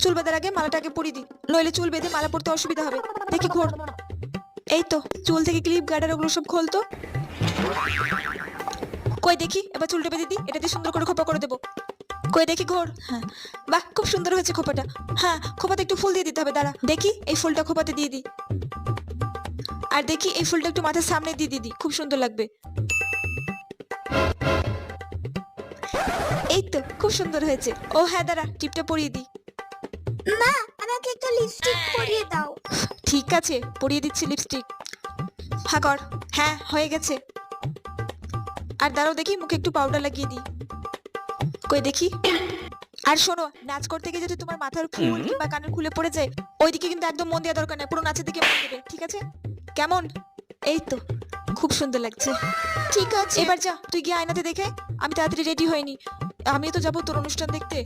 চুল বাঁধার আগে মালাটাকে পরিয়ে দি, নইলে চুল বেঁধে মালা পরতে অসুবিধা হবে। দেখি ঘোর। এই তো, চুল থেকে ক্লিপ গার্ডার ওগুলো সব খোলতো। কই দেখি, এবার চুলটা বেঁধে দি, এটা দিয়ে সুন্দর করে খোপা করে দেবো। কই দেখি ঘোর। হ্যাঁ, বাহ, খুব সুন্দর হয়েছে খোপাটা। হ্যাঁ, খোপাতে একটু ফুল দিয়ে দিতে হবে, দাঁড়া দেখি এই ফুলটা খোপাতে দিয়ে দি। আর দেখি এই ফুলটা একটু মাথার সামনে দিয়ে দিদি, খুব সুন্দর লাগবে। এই তো, খুব সুন্দর হয়েছে। ও হ্যাঁ, দাঁড়া টিপটা পরিয়ে দি। মা, আমাকে একটু লিপস্টিক পরিয়ে দাও। ঠিক আছে, পরিয়ে দিচ্ছি লিপস্টিক। হ্যাঁ কর। হ্যাঁ, হয়ে গেছে। আর দাঁড়াও দেখি, মুখে একটু পাউডার লাগিয়ে দিই। কই দেখি। আর শোনো, নাচ করতে গিয়ে যদি তোমার মাথার ফুল কিংবা কানের খুলে পড়ে যায়, ওইদিকে কিন্তু একদম মন দেওয়া দরকার নেই, পুরো নাচের দিকে মন দেবে, ঠিক আছে? কেমন? এই তো, খুব সুন্দর লাগছে। ঠিক আছে। এবার যা, তুই গিয়ে আয়নাতে দেখে। আমি তাড়াতাড়ি রেডি হইনি, আমিও তো যাবো তোর অনুষ্ঠান দেখতে।